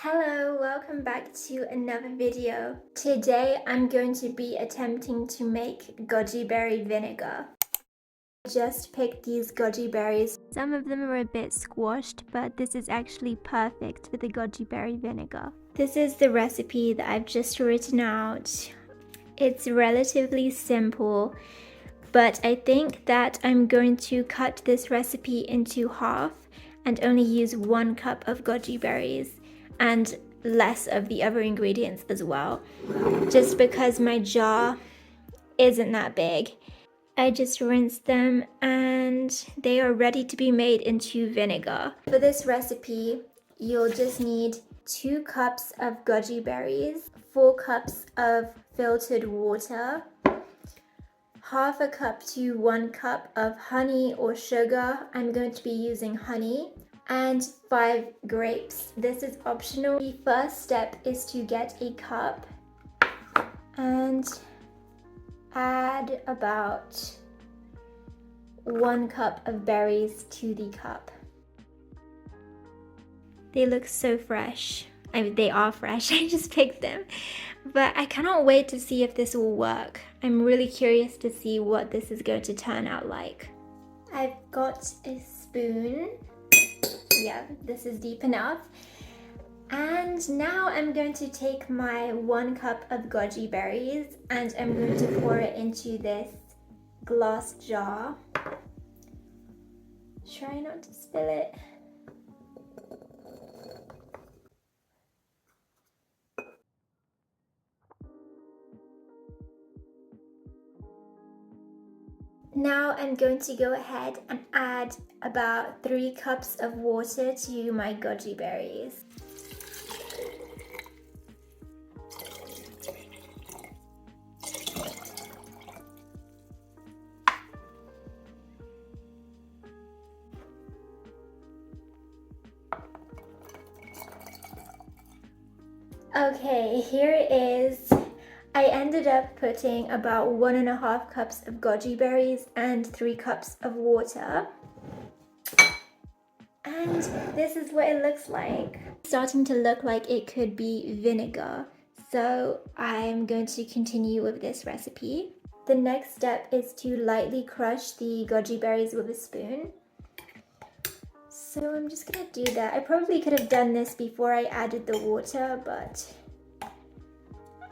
Hello, welcome back to another video. Today I'm going to be attempting to make goji berry vinegar. I just picked these goji berries. Some of them are a bit squashed, but this is actually perfect for the goji berry vinegar. This is the recipe that I've just written out. It's relatively simple, but I think that I'm going to cut this recipe into half and only use 1 cup of goji berries and less of the other ingredients as well, just because my jar isn't that big. I just rinsed them and they are ready to be made into vinegar. For this recipe, you'll just need 2 cups of goji berries, 4 cups of filtered water, half a cup to 1 cup of honey or sugar. I'm going to be using honey, and 5 grapes. This is optional. The first step is to get a cup and add about 1 cup of berries to the cup. They look so fresh. I mean, they are fresh. I just picked them. But I cannot wait to see if this will work. I'm really curious to see what this is going to turn out like. I've got a spoon. Yeah, this is deep enough. And now I'm going to take my 1 cup of goji berries and I'm going to pour it into this glass jar. Try not to spill it. Now I'm going to go ahead and add about 3 cups of water to my goji berries. Okay, here it is. I ended up putting about 1.5 cups of goji berries and 3 cups of water. And this is what it looks like. It's starting to look like it could be vinegar. So I'm going to continue with this recipe. The next step is to lightly crush the goji berries with a spoon. So I'm just gonna do that. I probably could have done this before I added the water, but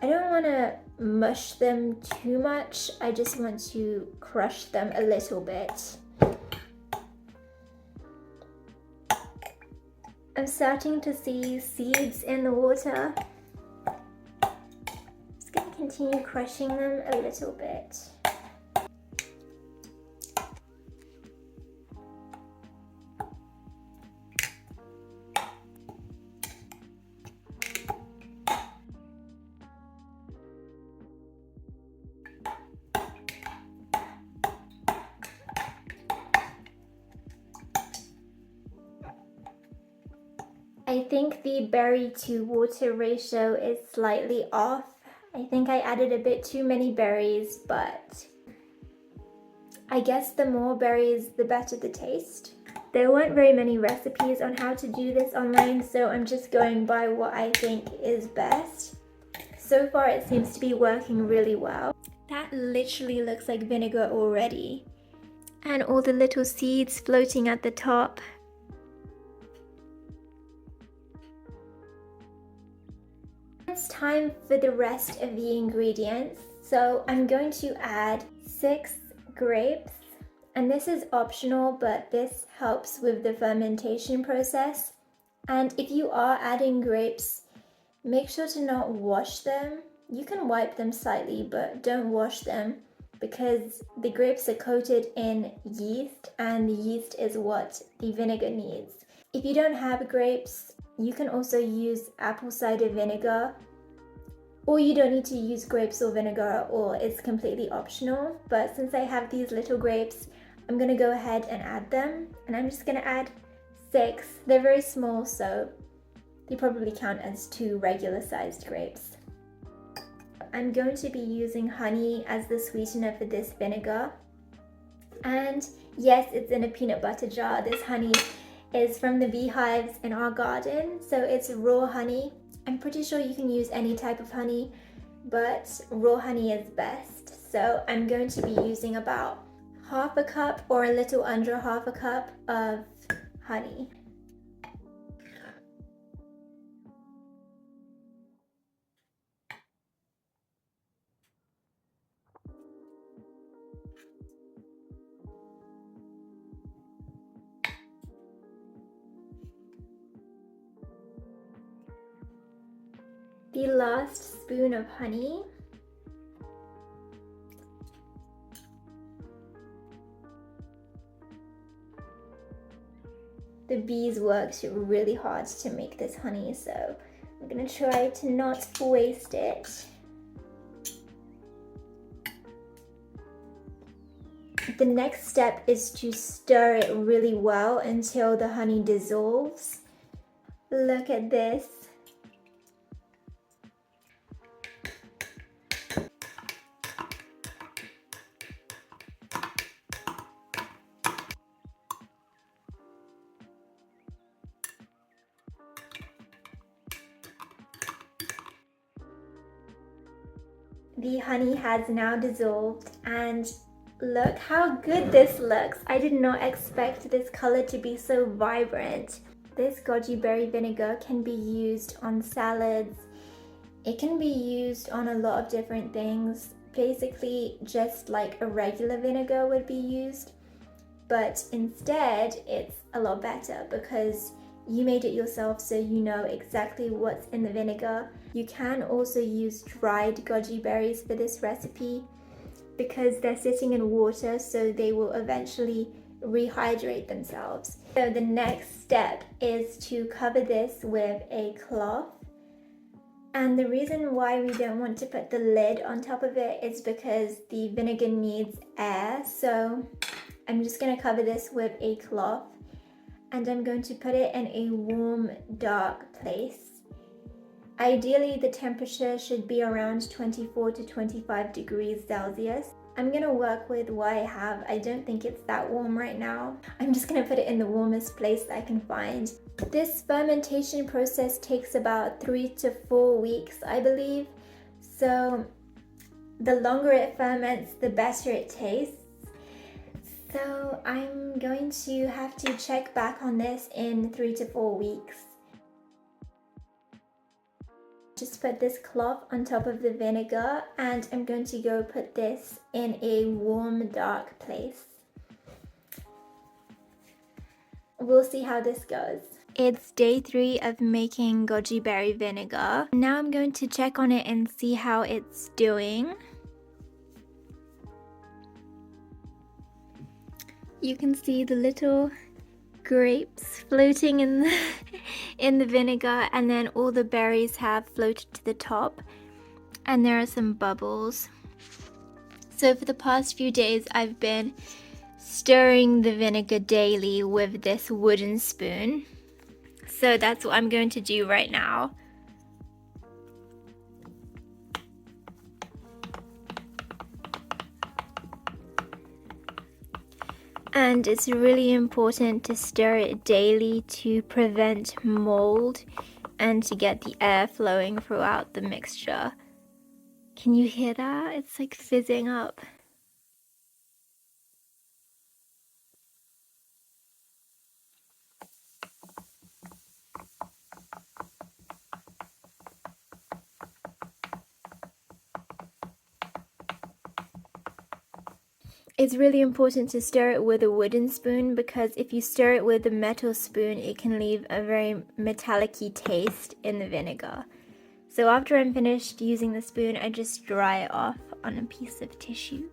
I don't want to mush them too much. I just want to crush them a little bit. I'm starting to see seeds in the water. Just going to continue crushing them a little bit. I think the berry to water ratio is slightly off. I think I added a bit too many berries, but I guess the more berries, the better the taste. There weren't very many recipes on how to do this online, so I'm just going by what I think is best. So far, it seems to be working really well. That literally looks like vinegar already. And all the little seeds floating at the top. It's time for the rest of the ingredients. So I'm going to add 6 grapes, and this is optional, but this helps with the fermentation process. And if you are adding grapes, make sure to not wash them. You can wipe them slightly, but don't wash them because the grapes are coated in yeast, and the yeast is what the vinegar needs. If you don't have grapes, you can also use apple cider vinegar, or you don't need to use grapes or vinegar at all. It's completely optional. But since I have these little grapes, I'm gonna go ahead and add them. And I'm just gonna add 6. They're very small, so they probably count as 2 regular sized grapes. I'm going to be using honey as the sweetener for this vinegar. And yes, it's in a peanut butter jar. This honey is from the beehives in our garden. So it's raw honey. I'm pretty sure you can use any type of honey, but raw honey is best. So I'm going to be using about half a cup or a little under half a cup of honey. The last spoon of honey. The bees worked really hard to make this honey, so I'm gonna try to not waste it. The next step is to stir it really well until the honey dissolves. Look at this. The honey has now dissolved, and look how good this looks. I did not expect this color to be so vibrant. This goji berry vinegar can be used on salads. It can be used on a lot of different things. Basically, just like a regular vinegar would be used, but instead it's a lot better because you made it yourself, so you know exactly what's in the vinegar. You can also use dried goji berries for this recipe because they're sitting in water, so they will eventually rehydrate themselves. So the next step is to cover this with a cloth. And the reason why we don't want to put the lid on top of it is because the vinegar needs air. So I'm just going to cover this with a cloth, and I'm going to put it in a warm, dark place. Ideally, the temperature should be around 24 to 25 degrees Celsius. I'm gonna work with what I have. I don't think it's that warm right now. I'm just gonna put it in the warmest place that I can find. This fermentation process takes about 3 to 4 weeks, I believe. So the longer it ferments, the better it tastes. So I'm going to have to check back on this in 3 to 4 weeks. Just put this cloth on top of the vinegar, and I'm going to go put this in a warm, dark place. We'll see how this goes. It's day 3 of making goji berry vinegar. Now I'm going to check on it and see how it's doing. You can see the little grapes floating in the vinegar, and then all the berries have floated to the top, and there are some bubbles. So for the past few days I've been stirring the vinegar daily with this wooden spoon. So that's what I'm going to do right now. And it's really important to stir it daily to prevent mold and to get the air flowing throughout the mixture. Can you hear that? It's like fizzing up. It's really important to stir it with a wooden spoon, because if you stir it with a metal spoon, it can leave a very metallic-y taste in the vinegar. So after I'm finished using the spoon, I just dry it off on a piece of tissue.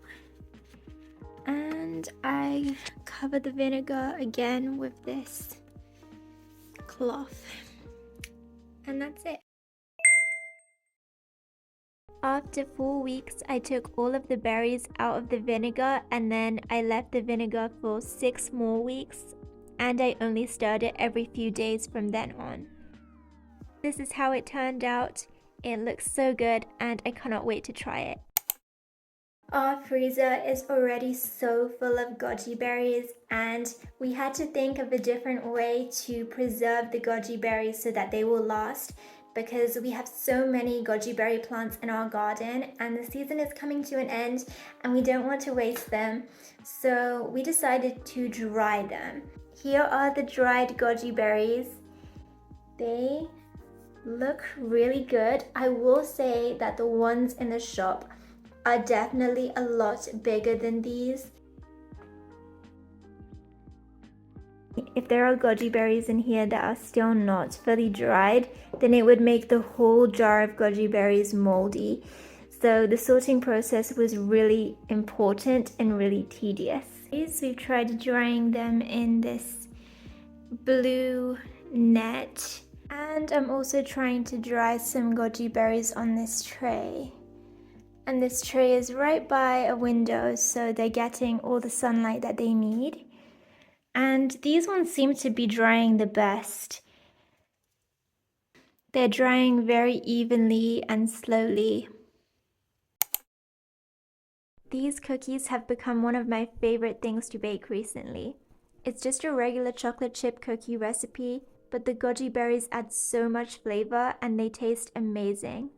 And I cover the vinegar again with this cloth. And that's it. After 4 weeks, I took all of the berries out of the vinegar, and then I left the vinegar for 6 more weeks, and I only stirred it every few days from then on. This is how it turned out. It looks so good, and I cannot wait to try it. Our freezer is already so full of goji berries, and we had to think of a different way to preserve the goji berries so that they will last, because we have so many goji berry plants in our garden and the season is coming to an end and we don't want to waste them. So we decided to dry them. Here are the dried goji berries. They look really good. I will say that the ones in the shop are definitely a lot bigger than these. If there are goji berries in here that are still not fully dried, then it would make the whole jar of goji berries moldy. So the sorting process was really important and really tedious. We've tried drying them in this blue net, and I'm also trying to dry some goji berries on this tray. And this tray is right by a window, so they're getting all the sunlight that they need. And these ones seem to be drying the best. They're drying very evenly and slowly. These cookies have become one of my favorite things to bake recently. It's just a regular chocolate chip cookie recipe, but the goji berries add so much flavor and they taste amazing.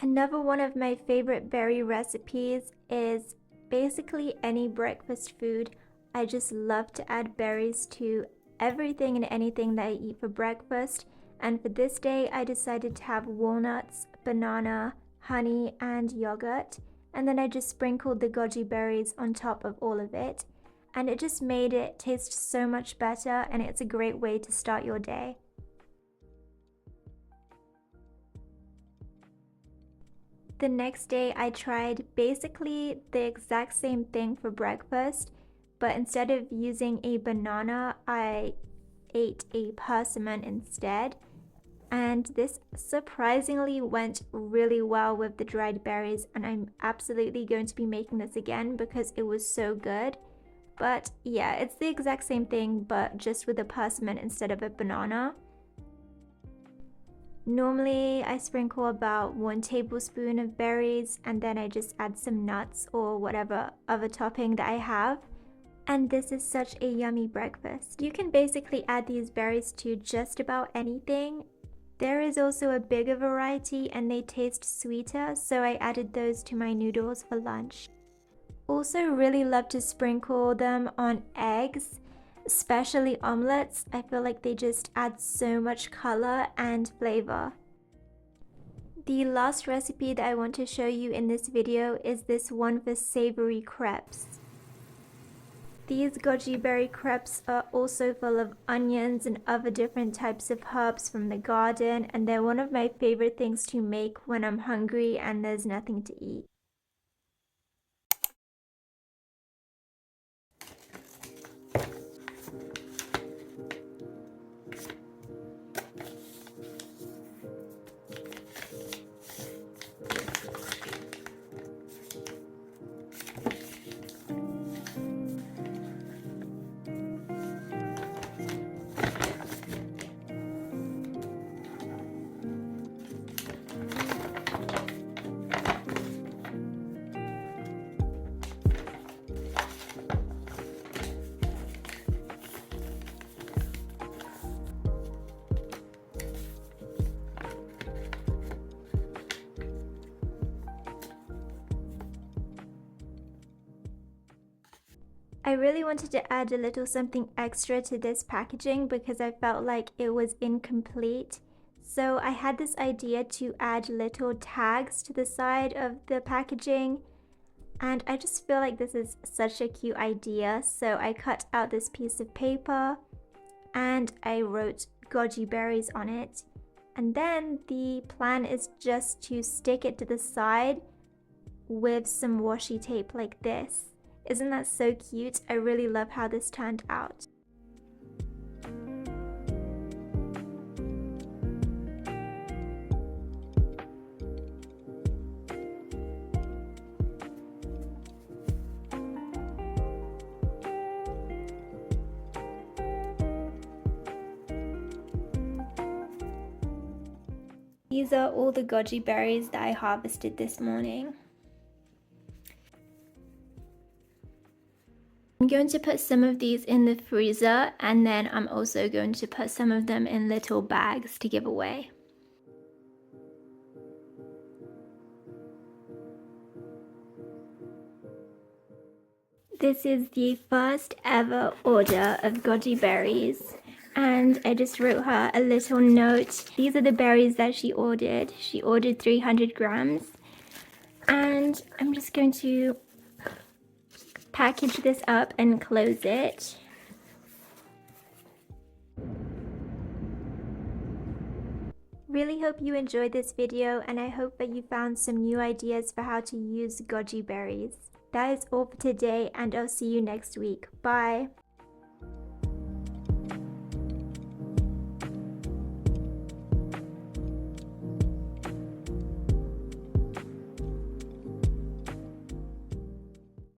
Another one of my favorite berry recipes is basically any breakfast food. I just love to add berries to everything and anything that I eat for breakfast. And for this day, I decided to have walnuts, banana, honey, and yogurt. And then I just sprinkled the goji berries on top of all of it. And it just made it taste so much better, and it's a great way to start your day. The next day I tried basically the exact same thing for breakfast, but instead of using a banana, I ate a persimmon instead. And this surprisingly went really well with the dried berries, and I'm absolutely going to be making this again because it was so good. But yeah, it's the exact same thing, but just with a persimmon instead of a banana. Normally I sprinkle about 1 tablespoon of berries, and then I just add some nuts or whatever other topping that I have. And this is such a yummy breakfast. You can basically add these berries to just about anything. There is also a bigger variety and they taste sweeter, so I added those to my noodles for lunch. Also really love to sprinkle them on eggs, especially omelets. I feel like they just add so much color and flavor. The last recipe that I want to show you in this video is this one for savory crepes. These goji berry crepes are also full of onions and other different types of herbs from the garden, and they're one of my favorite things to make when I'm hungry and there's nothing to eat. I really wanted to add a little something extra to this packaging because I felt like it was incomplete. So I had this idea to add little tags to the side of the packaging, and I just feel like this is such a cute idea. So I cut out this piece of paper and I wrote goji berries on it. And then the plan is just to stick it to the side with some washi tape like this. Isn't that so cute? I really love how this turned out. These are all the goji berries that I harvested this morning. I'm going to put some of these in the freezer, and then I'm also going to put some of them in little bags to give away. This is the first ever order of goji berries, and I just wrote her a little note. These are the berries that she ordered. She ordered 300 grams, and I'm just going to package this up and close it. Really hope you enjoyed this video, and I hope that you found some new ideas for how to use goji berries. That is all for today, and I'll see you next week. Bye!